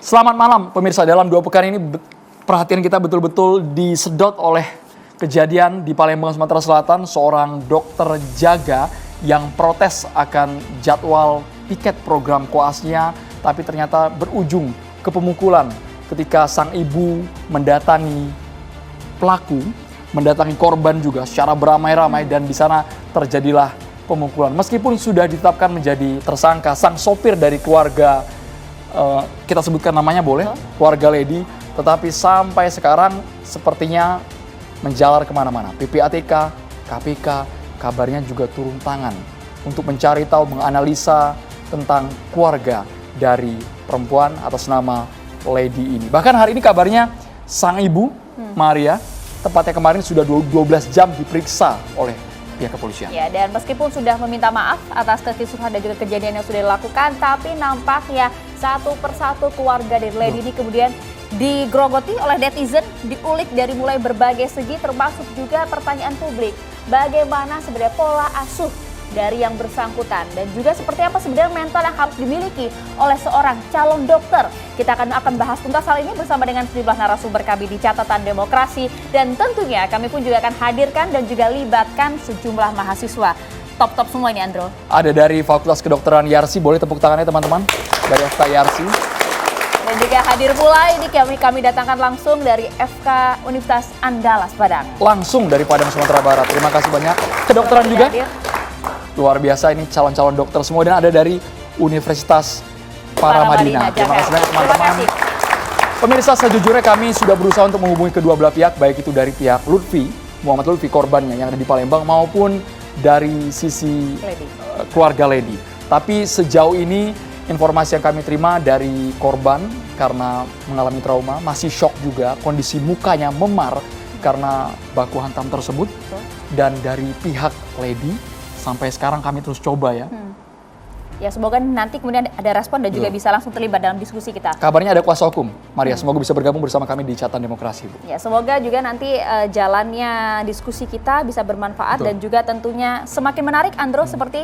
Selamat malam pemirsa, dalam 2 pekan ini perhatian kita betul-betul disedot oleh kejadian di Palembang, Sumatera Selatan. Seorang dokter jaga yang protes akan jadwal piket program koasnya, tapi ternyata berujung ke pemukulan ketika sang ibu mendatangi pelaku, mendatangi korban juga secara beramai-ramai, dan di sana terjadilah pemukulan. Meskipun sudah ditetapkan menjadi tersangka, sang sopir dari keluarga, kita sebutkan namanya boleh, keluarga Lady, tetapi sampai sekarang sepertinya menjalar kemana-mana. PPATK, KPK, kabarnya juga turun tangan untuk mencari tahu, menganalisa tentang keluarga dari perempuan atas nama Lady ini. Bahkan hari ini kabarnya sang ibu, Maria, tepatnya kemarin sudah 12 jam diperiksa oleh pihak kepolisian. Ya, dan meskipun sudah meminta maaf atas kekisuhan dan juga kejadian yang sudah dilakukan, tapi nampaknya satu persatu keluarga dari Lady ini kemudian digrogoti oleh netizen, diulik dari mulai berbagai segi, termasuk juga pertanyaan publik. Bagaimana sebenarnya pola asuh dari yang bersangkutan, dan juga seperti apa sebenarnya mental yang harus dimiliki oleh seorang calon dokter. Kita akan bahas tuntas hal ini bersama dengan sejumlah narasumber kami di Catatan Demokrasi, dan tentunya kami pun juga akan hadirkan dan juga libatkan sejumlah mahasiswa. Top-top semua ini, Andro. Ada dari Fakultas Kedokteran Yarsi, boleh tepuk tangannya teman-teman, dari FK Yarsi. Dan juga hadir pula ini kami datangkan langsung dari FK Universitas Andalas Padang. Langsung dari Padang, Sumatera Barat. Terima kasih banyak. Kedokteran juga. Luar biasa, ini calon-calon dokter semua, dan ada dari Universitas Paramadina. Terima kasih banyak teman-teman. Pemirsa, sejujurnya kami sudah berusaha untuk menghubungi kedua belah pihak, baik itu dari pihak Lutfi, Muhammad Lutfi korbannya yang ada di Palembang, maupun dari sisi keluarga Lady. Tapi sejauh ini informasi yang kami terima dari korban karena mengalami trauma, masih shock juga, kondisi mukanya memar karena baku hantam tersebut. Dan dari pihak Lady, sampai sekarang kami terus coba ya. Ya, semoga nanti kemudian ada respon dan juga bisa langsung terlibat dalam diskusi kita. Kabarnya ada kuasa hukum, Maria. Semoga bisa bergabung bersama kami di Catatan Demokrasi, Bu. Ya, semoga juga nanti jalannya diskusi kita bisa bermanfaat. Betul. Dan juga tentunya semakin menarik, Andro, seperti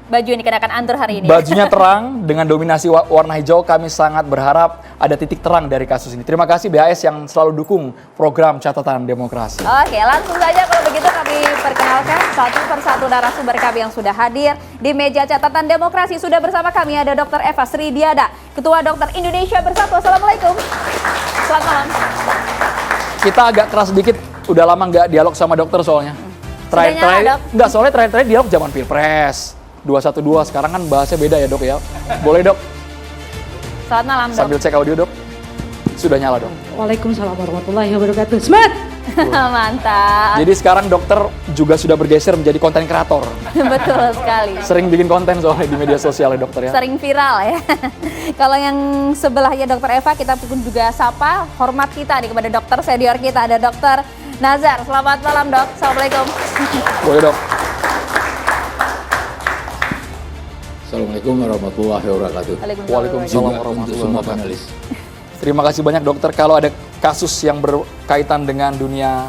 baju yang dikenakan Andro hari ini. Bajunya terang dengan dominasi warna hijau. Kami sangat berharap ada titik terang dari kasus ini. Terima kasih BHS yang selalu dukung program Catatan Demokrasi. Oke, langsung saja kalau begitu kami perkenalkan satu persatu narasumber kami yang sudah hadir di meja Catatan Demokrasi. Sudah bersama kami ada Dr. Eva Sridiada, Ketua Dokter Indonesia Bersatu. Assalamualaikum. Selamat malam. Kita agak keras sedikit, udah lama nggak dialog sama dokter soalnya. Terakhir dialog zaman Pilpres 212, sekarang kan bahasnya beda ya, Dok ya. Boleh, Dok? Selamat malam, Dok. Sambil cek audio, Dok. Sudah nyala, Dok. Waalaikumsalam warahmatullahi wabarakatuh. Semangat! Mantap. Jadi sekarang dokter juga sudah bergeser menjadi konten kreator. Betul sekali. Sering bikin konten soalnya di media sosial ya, dokter ya. Sering viral ya. Kalau yang sebelahnya Dokter Eva, kita pun juga sapa hormat kita nih kepada dokter senior kita, ada Dokter Nazar. Selamat malam, Dok. Assalamualaikum. Boleh, Dok. Assalamualaikum warahmatullahi wabarakatuh. Waalaikumsalam warahmatullahi Semua wabarakatuh. panelis. Terima kasih banyak, dokter. Kalau ada kasus yang berkaitan dengan dunia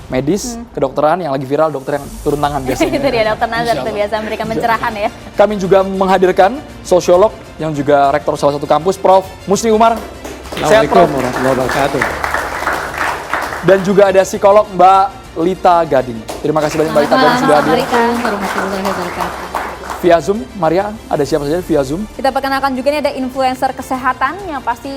medis, kedokteran yang lagi viral, dokter yang turun tangan biasanya. Itu dia Dokter Nazar tuh biasa memberikan pencerahan ya. Kami juga menghadirkan sosiolog yang juga rektor salah satu kampus, Prof. Musni Umar. Sehat, Assalamualaikum Prof. warahmatullahi wabarakatuh. Dan juga ada psikolog Mbak Lita Gading. Terima kasih banyak Mbak Lita Gading sudah hadir. Assalamualaikum warahmatullahi wabarakatuh. Via Zoom, Maria, ada siapa saja via Zoom? Kita perkenalkan juga nih ada influencer kesehatan yang pasti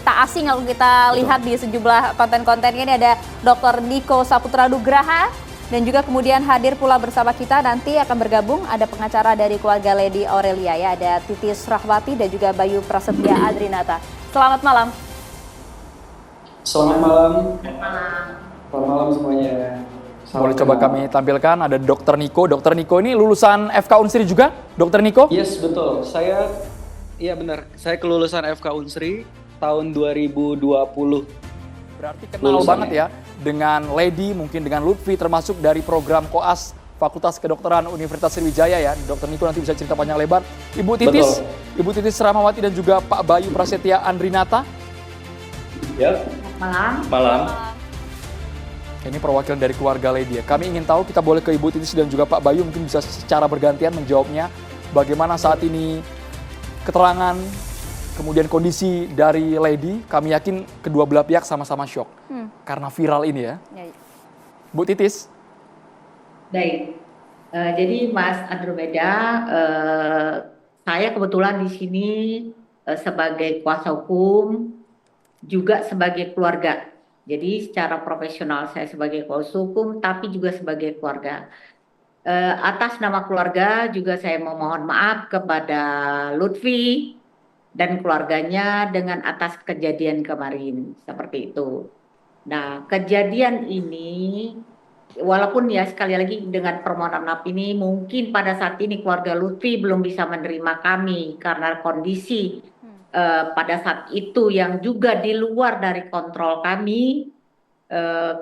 tak asing kalau kita lihat di sejumlah konten-kontennya. Ini ada Dr. Niko Saputra Nugraha, dan juga kemudian hadir pula bersama kita nanti akan bergabung ada pengacara dari keluarga Lady Aurelia ya, ada Titis Rahwati dan juga Bayu Prasetya Adrinata. Selamat malam. Selamat malam. Selamat malam semuanya. Boleh coba kami tampilkan, ada Dr. Niko. Dr. Niko ini lulusan FK Unsri juga, Dr. Niko? Yes, betul. Iya benar. Saya kelulusan FK Unsri tahun 2020. Berarti kenal banget ya dengan Lady, mungkin dengan Lutfi, termasuk dari program koas Fakultas Kedokteran Universitas Sriwijaya ya. Dr. Niko nanti bisa cerita panjang lebar. Ibu Titis, betul. Ibu Titis Rahmawati dan juga Pak Bayu Prasetya Andrinata. Ya. Malam. Ini perwakilan dari keluarga Lady ya. Kami ingin tahu, kita boleh ke Ibu Titis dan juga Pak Bayu mungkin bisa secara bergantian menjawabnya. Bagaimana saat ini keterangan kemudian kondisi dari Lady, kami yakin kedua belah pihak sama-sama shock. Karena viral ini ya. Ya, Bu Titis, Baik, jadi Mas Andromeda, saya kebetulan di sini sebagai kuasa hukum, juga sebagai keluarga. Jadi secara profesional saya sebagai kuasa hukum, tapi juga sebagai keluarga. Atas nama keluarga juga saya memohon maaf kepada Lutfi dan keluarganya dengan atas kejadian kemarin, seperti itu. Nah, kejadian ini walaupun ya sekali lagi dengan permohonan maaf ini mungkin pada saat ini keluarga Lutfi belum bisa menerima kami karena kondisi pada saat itu yang juga di luar dari kontrol kami.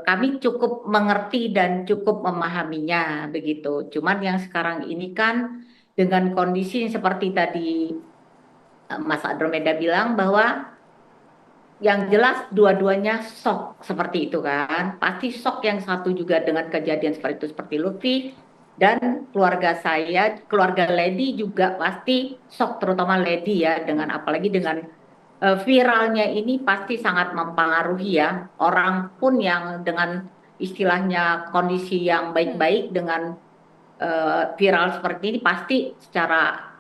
Kami cukup mengerti dan cukup memahaminya begitu. Cuman yang sekarang ini kan dengan kondisi yang seperti tadi Mas Andromeda bilang bahwa yang jelas dua-duanya shock seperti itu kan. Pasti shock yang satu juga dengan kejadian seperti itu seperti Lutfi, dan keluarga saya, keluarga Lady juga pasti shock, terutama Lady ya, dengan apalagi dengan viralnya ini pasti sangat mempengaruhi ya. Orang pun yang dengan istilahnya kondisi yang baik-baik dengan viral seperti ini pasti secara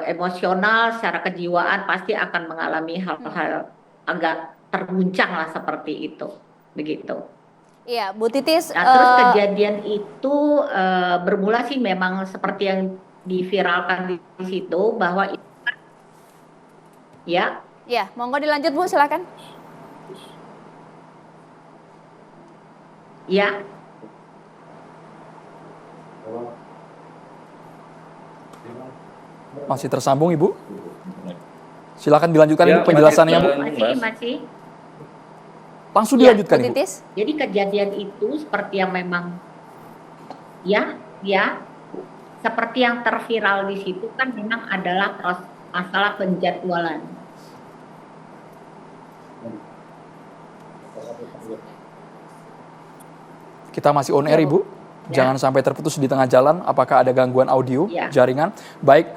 emosional, secara kejiwaan pasti akan mengalami hal-hal agak terguncang lah seperti itu, begitu. Iya, Bu Titis. Nah, terus kejadian itu bermula sih memang seperti yang diviralkan di situ bahwa ya. Ya, monggo dilanjut Bu, silakan. Ya. masih tersambung Ibu? Silakan dilanjutkan Ya, Ibu penjelasannya Bu. Masih. Langsung Ya, dilanjutkan Bu Ibu. Titis. Jadi kejadian itu seperti yang memang ya seperti yang terviral di situ kan memang adalah masalah penjadwalan. Kita masih on air Ibu. Ya. Jangan sampai terputus di tengah jalan. Apakah ada gangguan audio, Ya. jaringan? Baik,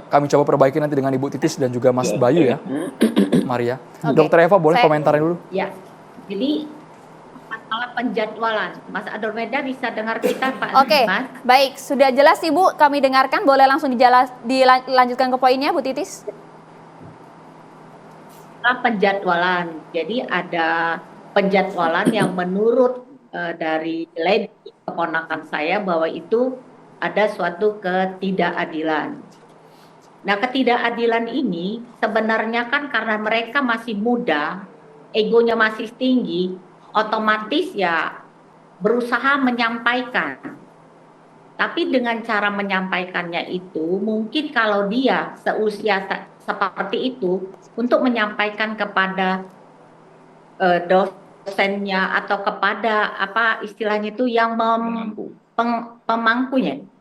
kami coba perbaiki nanti dengan Ibu Titis dan juga Mas Bayu ya. Maria. Oke. Dokter Eva boleh Saya- komentarin dulu? Ya, jadi masalah penjadwalan. Mas Andromeda bisa dengar kita Pak Oke, Mas? baik. Sudah jelas Ibu, kami dengarkan. Boleh langsung dilanjutkan ke poinnya, Bu Titis? Penjadwalan. Jadi ada penjadwalan yang menurut dari Lady, keponakan saya, bahwa itu ada suatu ketidakadilan. Nah, ketidakadilan ini sebenarnya kan karena mereka masih muda, egonya masih tinggi, otomatis ya berusaha menyampaikan. Tapi dengan cara menyampaikannya itu, mungkin kalau dia seusia seperti itu, untuk menyampaikan kepada dosennya atau kepada apa istilahnya itu yang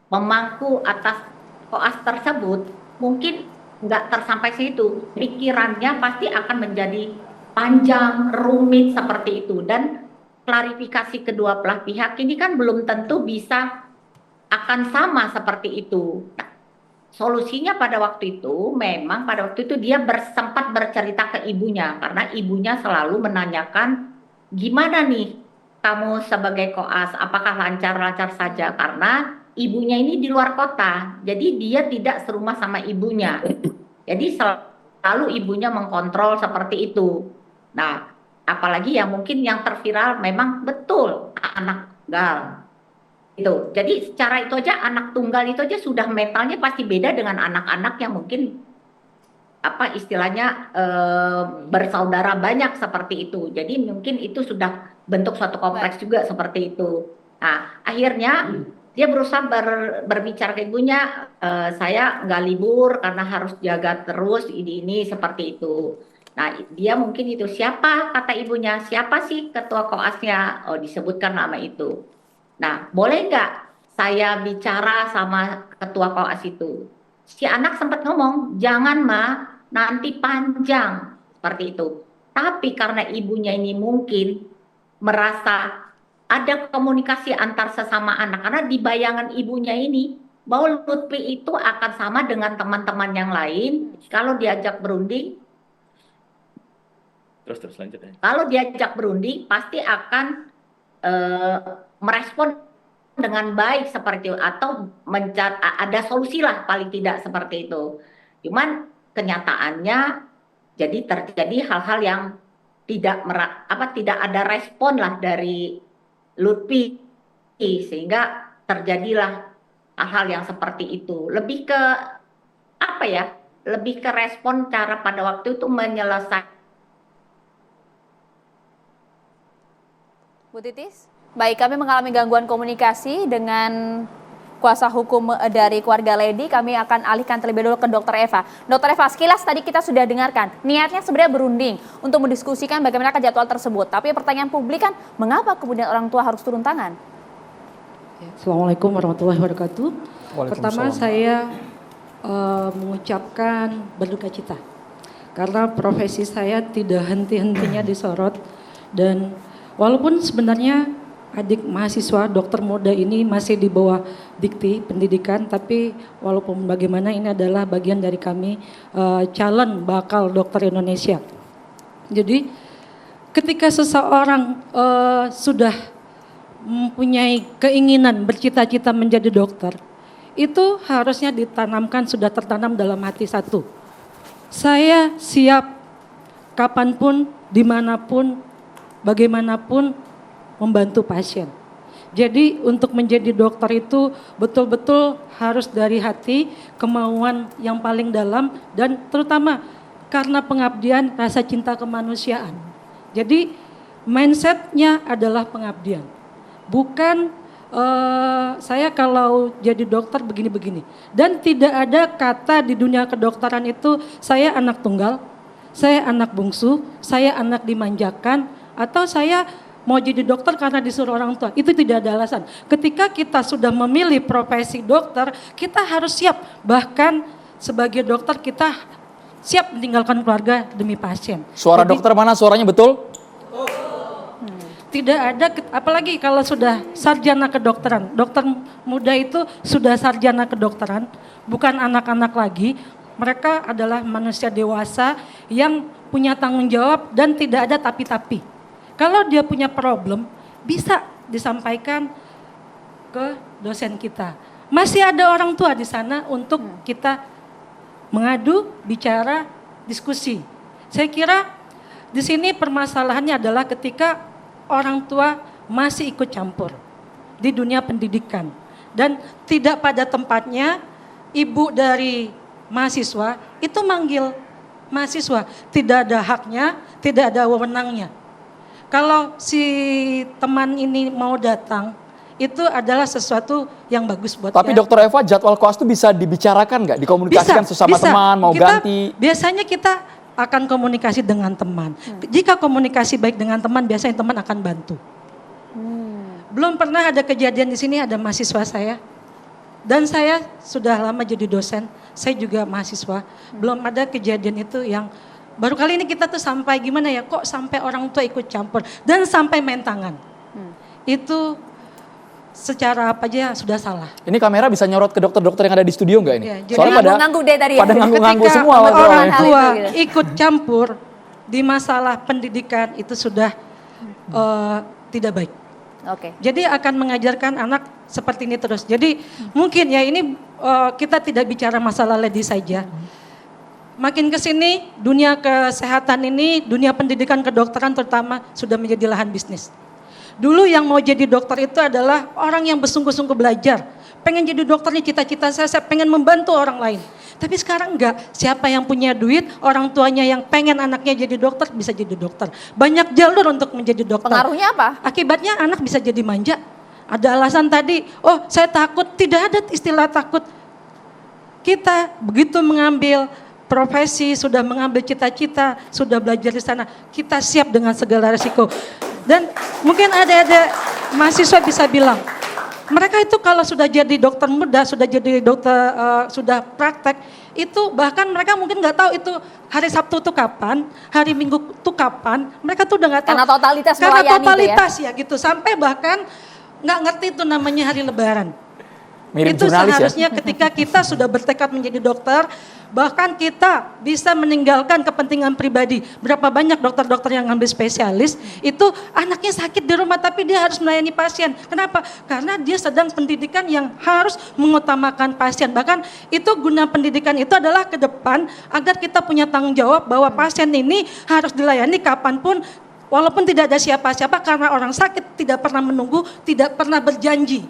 pemangku atas koas tersebut, mungkin nggak tersampai situ. Pikirannya pasti akan menjadi panjang, rumit seperti itu, dan klarifikasi kedua belah pihak ini kan belum tentu bisa akan sama seperti itu. Nah, solusinya pada waktu itu memang pada waktu itu dia sempat bercerita ke ibunya, karena ibunya selalu menanyakan gimana nih kamu sebagai koas, apakah lancar-lancar saja, karena ibunya ini di luar kota, jadi dia tidak serumah sama ibunya, jadi selalu ibunya mengkontrol seperti itu. Nah, apalagi yang mungkin yang terviral memang betul anak tunggal itu. Jadi secara itu aja anak tunggal itu aja sudah mentalnya pasti beda dengan anak-anak yang mungkin apa istilahnya bersaudara banyak seperti itu. Jadi mungkin itu sudah bentuk suatu kompleks juga seperti itu. Nah, akhirnya dia berusaha berbicara ke ibunya, saya nggak libur karena harus jaga terus ini seperti itu. Nah, dia mungkin itu siapa, kata ibunya, siapa sih ketua koasnya? Oh, disebutkan nama itu. Nah, boleh nggak saya bicara sama ketua koas itu? Si anak sempat ngomong, jangan Ma, nanti panjang, seperti itu. Tapi karena ibunya ini mungkin merasa ada komunikasi antar sesama anak, karena di bayangan ibunya ini bahwa Lutfi itu akan sama dengan teman-teman yang lain kalau diajak berunding. Terus lanjut ya. Kalau diajak berunding pasti akan merespon dengan baik seperti itu, atau ada solusi lah paling tidak seperti itu. Cuman kenyataannya jadi terjadi hal-hal yang tidak ada respon lah dari Lutfi, sehingga terjadilah hal-hal yang seperti itu. Lebih ke lebih ke respon cara pada waktu itu menyelesaikan. Bu Titis, baik, kami mengalami gangguan komunikasi dengan kuasa hukum dari keluarga Lady. Kami akan alihkan terlebih dahulu ke Dr. Eva. Dr. Eva, sekilas tadi kita sudah dengarkan, niatnya sebenarnya berunding untuk mendiskusikan bagaimana jadwal tersebut. Tapi pertanyaan publik kan, mengapa kemudian orang tua harus turun tangan? Assalamualaikum warahmatullahi wabarakatuh. Pertama saya mengucapkan berduka cita karena profesi saya tidak henti-hentinya disorot, dan walaupun sebenarnya adik mahasiswa dokter muda ini masih di bawah dikti pendidikan, tapi walaupun bagaimana ini adalah bagian dari kami calon bakal dokter Indonesia. Jadi ketika seseorang sudah mempunyai keinginan bercita-cita menjadi dokter, itu harusnya ditanamkan, sudah tertanam dalam hati satu. Saya siap kapanpun, dimanapun, bagaimanapun membantu pasien. Jadi untuk menjadi dokter itu betul-betul harus dari hati, kemauan yang paling dalam, dan terutama karena pengabdian, rasa cinta kemanusiaan. Jadi mindsetnya adalah pengabdian. Bukan saya kalau jadi dokter begini-begini. Dan tidak ada kata di dunia kedokteran itu saya anak tunggal, saya anak bungsu, saya anak dimanjakan, atau saya mau jadi dokter karena disuruh orang tua. Itu tidak ada alasan. Ketika kita sudah memilih profesi dokter, kita harus siap. Bahkan sebagai dokter kita siap meninggalkan keluarga demi pasien. Suara dokter mana suaranya betul? Tidak ada, apalagi kalau sudah sarjana kedokteran. Dokter muda itu sudah sarjana kedokteran, bukan anak-anak lagi. Mereka adalah manusia dewasa yang punya tanggung jawab dan tidak ada tapi-tapi. Kalau dia punya problem, bisa disampaikan ke dosen kita. Masih ada orang tua di sana untuk kita mengadu, bicara, diskusi. Saya kira di sini permasalahannya adalah ketika orang tua masih ikut campur di dunia pendidikan. Dan tidak pada tempatnya ibu dari mahasiswa itu manggil mahasiswa. Tidak ada haknya, tidak ada wewenangnya. Kalau si teman ini mau datang, itu adalah sesuatu yang bagus buat Tapi dia. Dokter Eva, jadwal koas itu bisa dibicarakan nggak? Dikomunikasikan sesama teman, mau ganti? Biasanya kita akan komunikasi dengan teman. Jika komunikasi baik dengan teman, biasanya teman akan bantu. Belum pernah ada kejadian di sini ada mahasiswa saya. Dan saya sudah lama jadi dosen, saya juga mahasiswa. Belum ada kejadian itu yang baru kali ini kita tuh sampai gimana ya, kok sampai orang tua ikut campur dan sampai main tangan. Itu secara apa aja sudah salah. Ini kamera bisa nyorot ke dokter-dokter yang ada di studio nggak ini? Ya, jadi Soalnya ngangguk deh tadi ya. pada ngangguk-ngangguk ketika semua. orang hal tua itu gitu. ikut campur di masalah pendidikan itu sudah tidak baik. Oke. Jadi akan mengajarkan anak seperti ini terus. Jadi mungkin ya ini kita tidak bicara masalah Lady saja. Makin ke sini dunia kesehatan ini, dunia pendidikan kedokteran terutama sudah menjadi lahan bisnis. Dulu yang mau jadi dokter itu adalah orang yang bersungguh-sungguh belajar. Pengen jadi dokternya cita-cita saya pengen membantu orang lain. Tapi sekarang enggak, siapa yang punya duit, orang tuanya yang pengen anaknya jadi dokter bisa jadi dokter. Banyak jalur untuk menjadi dokter. Pengaruhnya apa? Akibatnya anak bisa jadi manja. Ada alasan tadi, oh saya takut, tidak ada istilah takut. Kita begitu mengambil profesi, sudah mengambil cita-cita, sudah belajar di sana, kita siap dengan segala resiko. Dan mungkin ada mahasiswa bisa bilang, mereka itu kalau sudah jadi dokter muda, sudah jadi dokter, sudah praktek, itu bahkan mereka mungkin nggak tahu itu hari Sabtu itu kapan, hari Minggu itu kapan, mereka tuh udah nggak tahu. Karena totalitas Karena melayani totalitas ya gitu, sampai bahkan nggak ngerti itu namanya hari Lebaran. Mirip Itu jurnalis ya? seharusnya ketika kita sudah bertekad menjadi dokter, bahkan kita bisa meninggalkan kepentingan pribadi. Berapa banyak dokter-dokter yang ngambil spesialis, itu anaknya sakit di rumah tapi dia harus melayani pasien. Kenapa? Karena dia sedang pendidikan yang harus mengutamakan pasien. Bahkan itu guna pendidikan itu adalah ke depan agar kita punya tanggung jawab bahwa pasien ini harus dilayani kapanpun, walaupun tidak ada siapa-siapa, karena orang sakit tidak pernah menunggu, tidak pernah berjanji.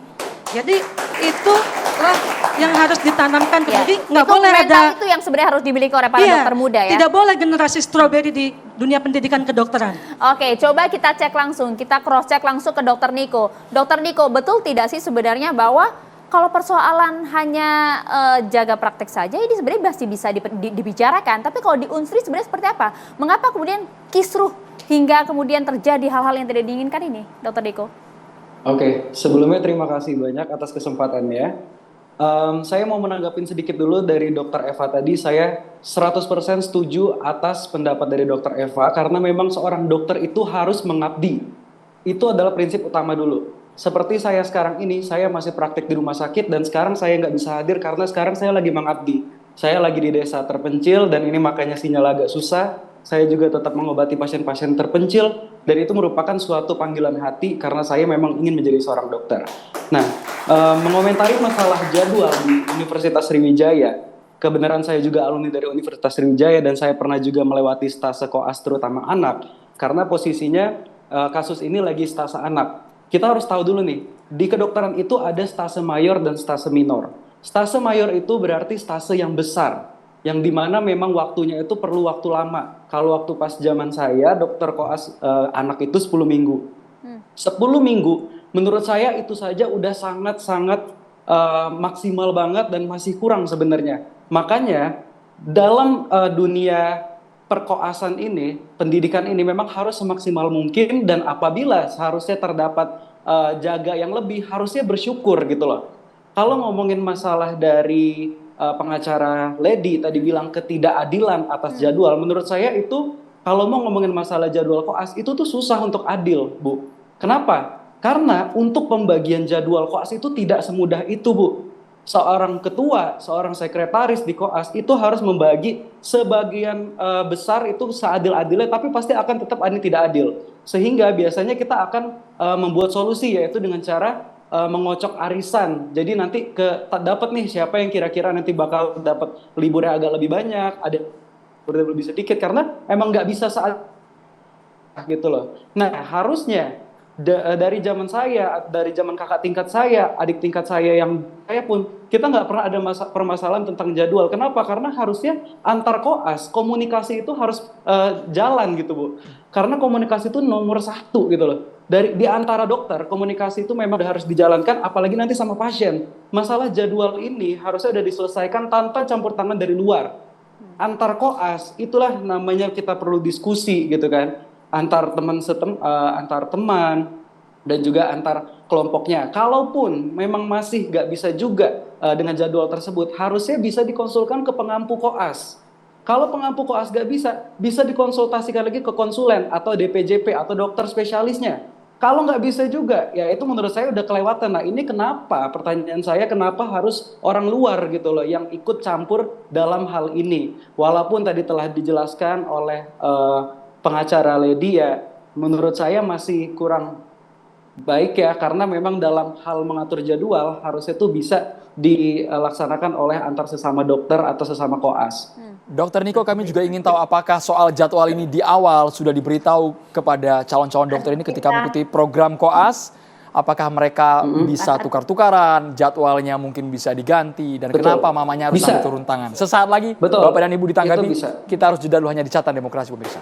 Jadi itulah yang harus ditanamkan. Ya, Jadi nggak itu boleh mental ada itu yang sebenarnya harus dimiliki oleh para Iya, dokter muda ya. tidak boleh generasi stroberi di dunia pendidikan kedokteran. Oke, coba kita cek langsung, kita cross check langsung ke Dokter Niko. Dokter Niko, betul tidak sih sebenarnya bahwa kalau persoalan hanya jaga praktek saja ini sebenarnya masih bisa dibicarakan, tapi kalau di Unsri sebenarnya seperti apa? Mengapa kemudian kisruh hingga kemudian terjadi hal-hal yang tidak diinginkan ini, Dokter Niko? Oke, sebelumnya terima kasih banyak atas kesempatannya. Saya mau menanggapin sedikit dulu dari Dokter Eva tadi. Saya 100% setuju atas pendapat dari Dokter Eva karena memang seorang dokter itu harus mengabdi. Itu adalah prinsip utama dulu. Seperti saya sekarang ini, saya masih praktik di rumah sakit dan sekarang saya nggak bisa hadir karena sekarang saya lagi mengabdi. Saya lagi di desa terpencil dan ini makanya sinyal agak susah. Saya juga tetap mengobati pasien-pasien terpencil dan itu merupakan suatu panggilan hati karena saya memang ingin menjadi seorang dokter. Nah, mengomentari masalah jadwal di Universitas Sriwijaya, kebenaran saya juga alumni dari Universitas Sriwijaya dan saya pernah juga melewati stase koas terutama anak karena posisinya kasus ini lagi stase anak. Kita harus tahu dulu nih, di kedokteran itu ada stase mayor dan stase minor. Stase mayor itu berarti stase yang besar, yang dimana memang waktunya itu perlu waktu lama. Kalau waktu pas zaman saya, dokter koas anak itu 10 minggu. 10 minggu, menurut saya itu saja udah sangat-sangat maksimal banget dan masih kurang sebenarnya. Makanya dalam dunia perkoasan ini, pendidikan ini memang harus semaksimal mungkin dan apabila seharusnya terdapat jaga yang lebih, harusnya bersyukur gitu loh. Kalau ngomongin masalah dari pengacara Lady tadi bilang ketidakadilan atas jadwal, menurut saya itu kalau mau ngomongin masalah jadwal koas itu tuh susah untuk adil, Bu. Kenapa? Karena untuk pembagian jadwal koas itu tidak semudah itu, Bu. Seorang ketua, seorang sekretaris di koas itu harus membagi sebagian besar itu seadil-adilnya, tapi pasti akan tetap ada yang tidak adil. Sehingga biasanya kita akan membuat solusi, yaitu dengan cara mengocok arisan. Jadi nanti dapat nih siapa yang kira-kira nanti bakal dapat liburnya agak lebih banyak, ada lebih sedikit karena emang nggak bisa saat gitu loh. Nah harusnya dari zaman saya, dari zaman kakak tingkat saya, adik tingkat saya yang saya pun, kita nggak pernah ada permasalahan tentang jadwal. Kenapa? Karena harusnya antar koas, komunikasi itu harus jalan gitu, Bu. Karena komunikasi itu nomor 1 gitu loh. Di antara dokter, komunikasi itu memang harus dijalankan, apalagi nanti sama pasien. Masalah jadwal ini harusnya udah diselesaikan tanpa campur tangan dari luar. Antar koas, itulah namanya kita perlu diskusi gitu kan. Antar teman dan juga antar kelompoknya. Kalaupun memang masih nggak bisa juga dengan jadwal tersebut, harusnya bisa dikonsulkan ke pengampu koas. Kalau pengampu koas nggak bisa dikonsultasikan lagi ke konsulen atau DPJP atau dokter spesialisnya. Kalau nggak bisa juga, ya itu menurut saya udah kelewatan. Nah ini kenapa, pertanyaan saya kenapa harus orang luar gitu loh yang ikut campur dalam hal ini. Walaupun tadi telah dijelaskan oleh pengacara Lady ya, menurut saya masih kurang baik ya, karena memang dalam hal mengatur jadwal harusnya itu bisa dilaksanakan oleh antar sesama dokter atau sesama koas. Dokter Niko, kami juga ingin tahu apakah soal jadwal ini di awal sudah diberitahu kepada calon-calon dokter ini ketika mengikuti program koas, apakah mereka bisa tukar-tukaran, jadwalnya mungkin bisa diganti, dan kenapa mamanya harus turun tangan. Sesaat lagi Bapak dan Ibu ditanggapi, kita harus jeda dulu hanya di Catatan Demokrasi pemirsa.